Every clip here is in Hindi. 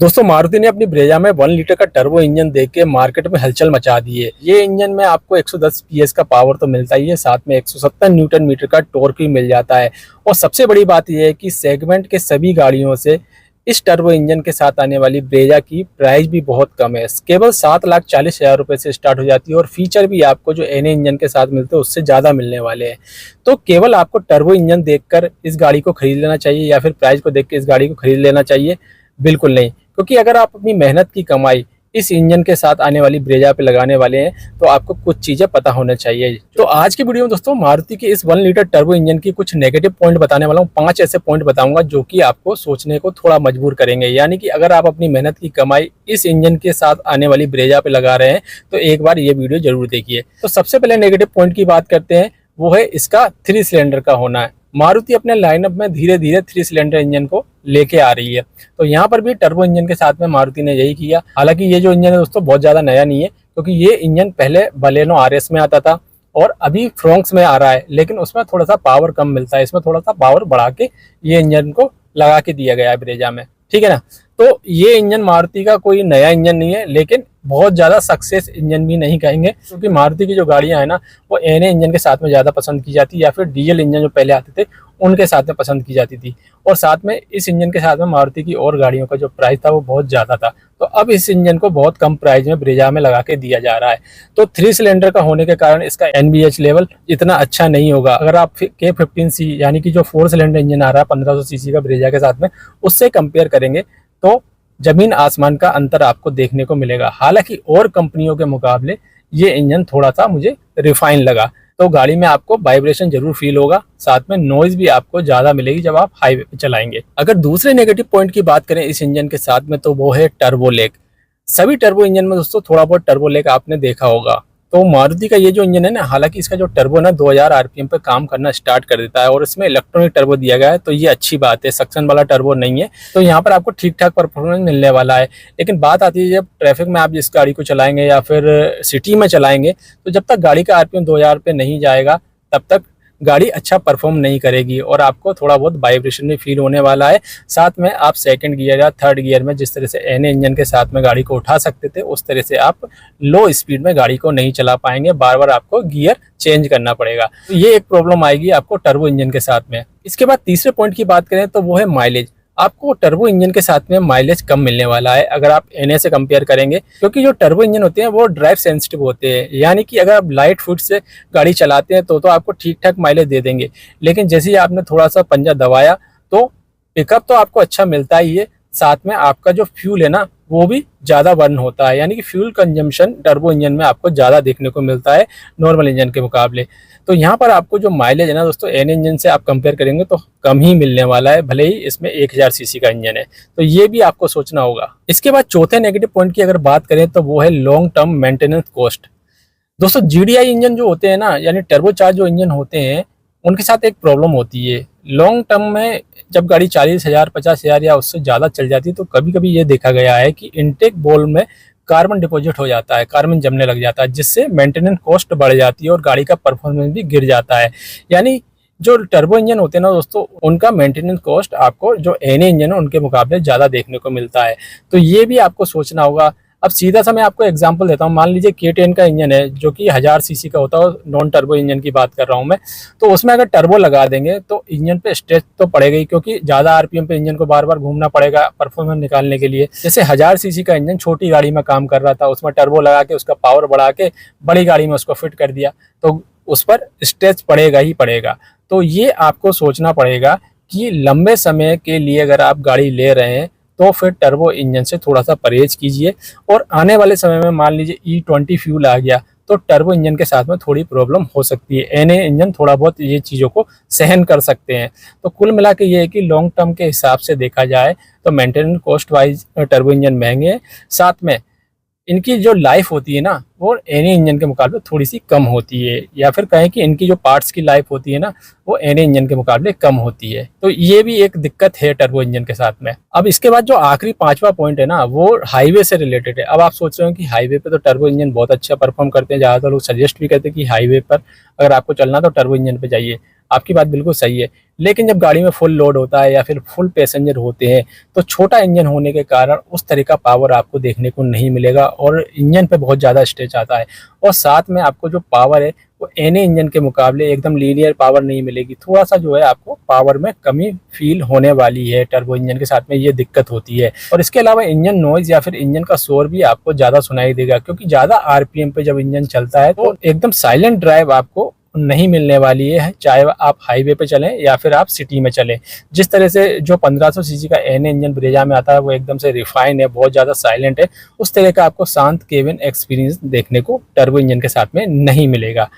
दोस्तों मारुति ने अपनी ब्रेजा में 1 लीटर का टर्बो इंजन देख के मार्केट में हलचल मचा दी है। ये इंजन में आपको 110 पीएस का पावर तो मिलता ही है, साथ में 170 न्यूटन मीटर का टॉर्क भी मिल जाता है। और सबसे बड़ी बात यह है कि सेगमेंट के सभी गाड़ियों से इस टर्बो इंजन के साथ आने वाली ब्रेजा की प्राइस भी बहुत कम है, केवल 7,40,000 रुपये से स्टार्ट हो जाती है। और फीचर भी आपको जो एन इंजन के साथ मिलते हैं उससे ज़्यादा मिलने वाले हैं। तो केवल आपको टर्बो इंजन देखकर इस गाड़ी को खरीद लेना चाहिए या फिर प्राइस को देख के इस गाड़ी को खरीद लेना चाहिए? बिल्कुल नहीं, क्योंकि अगर आप अपनी मेहनत की कमाई इस इंजन के साथ आने वाली ब्रेजा पे लगाने वाले हैं तो आपको कुछ चीज़ें पता होना चाहिए। तो आज की वीडियो में दोस्तों मारुति की इस 1 लीटर टर्बो इंजन की कुछ नेगेटिव पॉइंट बताने वाला हूँ। 5 ऐसे पॉइंट बताऊंगा जो कि आपको सोचने को थोड़ा मजबूर करेंगे। यानी कि अगर आप अपनी मेहनत की कमाई इस इंजन के साथ आने वाली ब्रेजा पे लगा रहे हैं तो एक बार ये वीडियो जरूर देखिए। तो सबसे पहले नेगेटिव पॉइंट की बात करते हैं, वो है इसका 3 सिलेंडर का होना है। मारुति अपने लाइनअप में धीरे धीरे 3 सिलेंडर इंजन को लेके आ रही है, तो यहाँ पर भी टर्बो इंजन के साथ में मारुति ने यही किया। हालांकि ये जो इंजन है दोस्तों बहुत ज़्यादा नया नहीं है, क्योंकि ये इंजन पहले बलेनो आरएस में आता था और अभी फ्रोंक्स में आ रहा है, लेकिन उसमें थोड़ा सा पावर कम मिलता है। इसमें थोड़ा सा पावर बढ़ा के ये इंजन को लगा के दिया गया है ब्रेजा में, ठीक है ना। तो ये इंजन मारुति का कोई नया इंजन नहीं है, लेकिन बहुत ज़्यादा सक्सेस इंजन भी नहीं कहेंगे, क्योंकि मारुति की जो गाड़ियां हैं ना वो एनए इंजन के साथ में ज़्यादा पसंद की जाती है, या फिर डीजल इंजन जो पहले आते थे उनके साथ में पसंद की जाती थी। और साथ में इस इंजन के साथ में मारुति की और गाड़ियों का जो प्राइस था वो बहुत ज़्यादा था, तो अब इस इंजन को बहुत कम प्राइस में ब्रेजा में लगा के दिया जा रहा है। तो 3 सिलेंडर का होने के कारण इसका एनबीएच लेवल इतना अच्छा नहीं होगा। अगर आप K15C यानी कि जो 4 सिलेंडर इंजन आ रहा है 1500 सीसी का ब्रेजा के साथ में, उससे कंपेयर करेंगे तो जमीन आसमान का अंतर आपको देखने को मिलेगा। हालांकि और कंपनियों के मुकाबले ये इंजन थोड़ा सा मुझे रिफाइन लगा। तो गाड़ी में आपको वाइब्रेशन जरूर फील होगा, साथ में नॉइज भी आपको ज्यादा मिलेगी जब आप हाईवे पे चलाएंगे। अगर दूसरे नेगेटिव पॉइंट की बात करें इस इंजन के साथ में, तो वो है टर्बो लेग। सभी टर्बो इंजन में दोस्तों थोड़ा बहुत टर्बो लेग आपने देखा होगा। तो मारुति का ये जो इंजन है ना, हालांकि इसका जो टर्बो ना 2000 आरपीएम पे काम करना स्टार्ट कर देता है और इसमें इलेक्ट्रॉनिक टर्बो दिया गया है, तो ये अच्छी बात है। सक्शन वाला टर्बो नहीं है, तो यहाँ पर आपको ठीक ठाक परफॉर्मेंस मिलने वाला है। लेकिन बात आती है जब ट्रैफिक में आप जिस गाड़ी को चलाएंगे या फिर सिटी में चलाएंगे, तो जब तक गाड़ी का आरपीएम 2000 पे नहीं जाएगा तब तक गाड़ी अच्छा परफॉर्म नहीं करेगी और आपको थोड़ा बहुत वाइब्रेशन भी फील होने वाला है। साथ में आप सेकंड गियर या थर्ड गियर में जिस तरह से एन इंजन के साथ में गाड़ी को उठा सकते थे, उस तरह से आप लो स्पीड में गाड़ी को नहीं चला पाएंगे, बार बार आपको गियर चेंज करना पड़ेगा। तो ये एक प्रॉब्लम आएगी आपको टर्बो इंजन के साथ में। इसके बाद तीसरे पॉइंट की बात करें तो वो है माइलेज। आपको टर्बो इंजन के साथ में माइलेज कम मिलने वाला है अगर आप एनए से कंपेयर करेंगे, क्योंकि जो टर्बो इंजन होते हैं वो ड्राइव सेंसिटिव होते हैं। यानी कि अगर आप लाइट फुट से गाड़ी चलाते हैं तो आपको ठीक ठाक माइलेज दे देंगे, लेकिन जैसे ही आपने थोड़ा सा पंजा दबाया तो पिकअप तो आपको अच्छा मिलता ही है, साथ में आपका जो फ्यूल है ना वो भी ज़्यादा बर्न होता है। यानी कि फ्यूल कंजम्पशन टर्बो इंजन में आपको ज़्यादा देखने को मिलता है नॉर्मल इंजन के मुकाबले। तो यहाँ पर आपको जो माइलेज है ना दोस्तों एन इंजन से आप कंपेयर करेंगे तो कम ही मिलने वाला है, भले ही इसमें 1000 सीसी का इंजन है। तो ये भी आपको सोचना होगा। इसके बाद चौथे नेगेटिव पॉइंट की अगर बात करें तो वो है लॉन्ग टर्म मेंटेनेंस कॉस्ट। दोस्तों जीडीआई इंजन जो होते हैं ना, यानी टर्बोचार्ज जो इंजन होते हैं, उनके साथ एक प्रॉब्लम होती है। लॉन्ग टर्म में जब गाड़ी 40,000 50,000 या उससे ज़्यादा चल जाती है तो कभी कभी ये देखा गया है कि इनटेक बोल में कार्बन डिपॉजिट हो जाता है, कार्बन जमने लग जाता है, जिससे मेंटेनेंस कॉस्ट बढ़ जाती है और गाड़ी का परफॉर्मेंस भी गिर जाता है। यानी जो टर्बो इंजन होते हैं ना दोस्तों, उनका मेंटेनेंस कॉस्ट आपको जो एनए इंजन है उनके मुकाबले ज़्यादा देखने को मिलता है। तो ये भी आपको सोचना होगा। अब सीधा सा मैं आपको एग्जांपल देता हूँ। मान लीजिए K10 का इंजन है जो कि 1000 सीसी का होता है, नॉन टर्बो इंजन की बात कर रहा हूँ मैं। तो उसमें अगर टर्बो लगा देंगे तो इंजन पे स्ट्रेस तो पड़ेगा ही, क्योंकि ज़्यादा आरपीएम पे इंजन को बार बार घूमना पड़ेगा परफॉर्मेंस निकालने के लिए। जैसे 1000 सीसी का इंजन छोटी गाड़ी में काम कर रहा था, उसमें टर्बो लगा के उसका पावर बढ़ा के बड़ी गाड़ी में उसको फिट कर दिया, तो उस पर स्ट्रेस पड़ेगा ही पड़ेगा। तो ये आपको सोचना पड़ेगा कि लंबे समय के लिए अगर आप गाड़ी ले रहे हैं तो फिर टर्बो इंजन से थोड़ा सा परहेज कीजिए। और आने वाले समय में मान लीजिए E20 फ्यूल आ गया तो टर्बो इंजन के साथ में थोड़ी प्रॉब्लम हो सकती है। एनए इंजन थोड़ा बहुत ये चीज़ों को सहन कर सकते हैं। तो कुल मिला के ये है कि लॉन्ग टर्म के हिसाब से देखा जाए तो maintenance cost wise turbo engine महंगे हैं, साथ में इनकी जो लाइफ होती है ना वो एनए इंजन के मुकाबले थोड़ी सी कम होती है, या फिर कहें कि इनकी जो पार्ट्स की लाइफ होती है ना वो एनए इंजन के मुकाबले कम होती है। तो ये भी एक दिक्कत है टर्बो इंजन के साथ में। अब इसके बाद जो आखिरी 5वां पॉइंट है ना वो हाईवे से रिलेटेड है। अब आप सोच रहे हो कि हाईवे पे तो टर्बो इंजन बहुत अच्छा परफॉर्म करते हैं, ज़्यादातर लोग सजेस्ट भी करते हैं कि हाईवे पर अगर आपको चलना तो टर्बो इंजन पे जाइए। आपकी बात बिल्कुल सही है। लेकिन जब गाड़ी में फुल लोड होता है या फिर फुल पैसेंजर होते हैं, तो छोटा इंजन होने के कारण उस तरह का पावर आपको देखने को नहीं मिलेगा और इंजन पे बहुत ज़्यादा स्ट्रेच आता है। और साथ में आपको जो पावर है वो एनए इंजन के मुकाबले एकदम लीनियर पावर नहीं मिलेगी। थोड़ा सा जो है आपको पावर में कमी फील होने वाली है टर्बो इंजन के साथ में, ये दिक्कत होती है। और इसके अलावा इंजन नॉइज़ या फिर इंजन का शोर भी आपको ज़्यादा सुनाई देगा, क्योंकि ज़्यादा आरपीएम पे जब इंजन चलता है तो एकदम साइलेंट ड्राइव आपको नहीं मिलने वाली है, चाहे आप हाईवे पे चलें या फिर आप सिटी में चलें। जिस तरह से जो 1500 सीसी का एन इंजन ब्रेजा में आता है वो एकदम से रिफाइन है, बहुत ज़्यादा साइलेंट है, उस तरह का आपको शांत केबिन एक्सपीरियंस देखने को टर्बो इंजन के साथ में नहीं मिलेगा।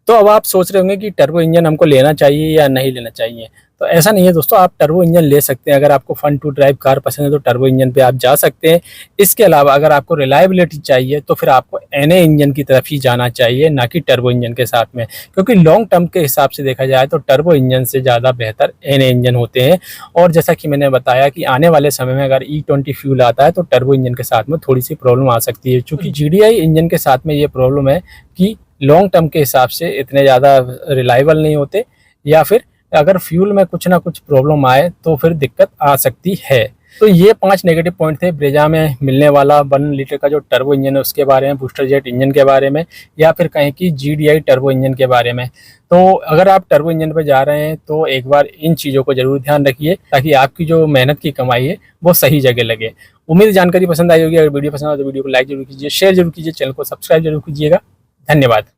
तो अब आप सोच रहे होंगे कि टर्बो इंजन हमको लेना चाहिए या नहीं लेना चाहिए। तो ऐसा नहीं है दोस्तों, आप टर्बो इंजन ले सकते हैं। अगर आपको फन टू ड्राइव कार पसंद है तो टर्बो इंजन पे आप जा सकते हैं। इसके अलावा अगर आपको रिलायबिलिटी चाहिए तो फिर आपको एनए इंजन की तरफ ही जाना चाहिए, ना कि टर्बो इंजन के साथ में, क्योंकि लॉन्ग टर्म के हिसाब से देखा जाए तो टर्बो इंजन से ज़्यादा बेहतर एनए इंजन होते हैं। और जैसा कि मैंने बताया कि आने वाले समय में अगर E20 फ्यूल आता है तो टर्बो इंजन के साथ में थोड़ी सी प्रॉब्लम आ सकती है, क्योंकि GDI इंजन के साथ में ये प्रॉब्लम है कि लॉन्ग टर्म के हिसाब से इतने ज़्यादा रिलायबल नहीं होते, या फिर अगर फ्यूल में कुछ ना कुछ प्रॉब्लम आए तो फिर दिक्कत आ सकती है। तो ये 5 नेगेटिव पॉइंट थे ब्रेजा में मिलने वाला 1 लीटर का जो टर्बो इंजन है उसके बारे में, बूस्टर जेट इंजन के बारे में, या फिर कहें कि GDI टर्बो इंजन के बारे में। तो अगर आप टर्बो इंजन पर जा रहे हैं तो एक बार इन चीज़ों को ज़रूर ध्यान रखिए, ताकि आपकी जो मेहनत की कमाई है वो सही जगह लगे। उम्मीद जानकारी पसंद आई होगी। अगर वीडियो पसंद आए तो वीडियो को लाइक जरूर कीजिए, शेयर जरूर कीजिए, चैनल को सब्सक्राइब जरूर कीजिएगा। धन्यवाद।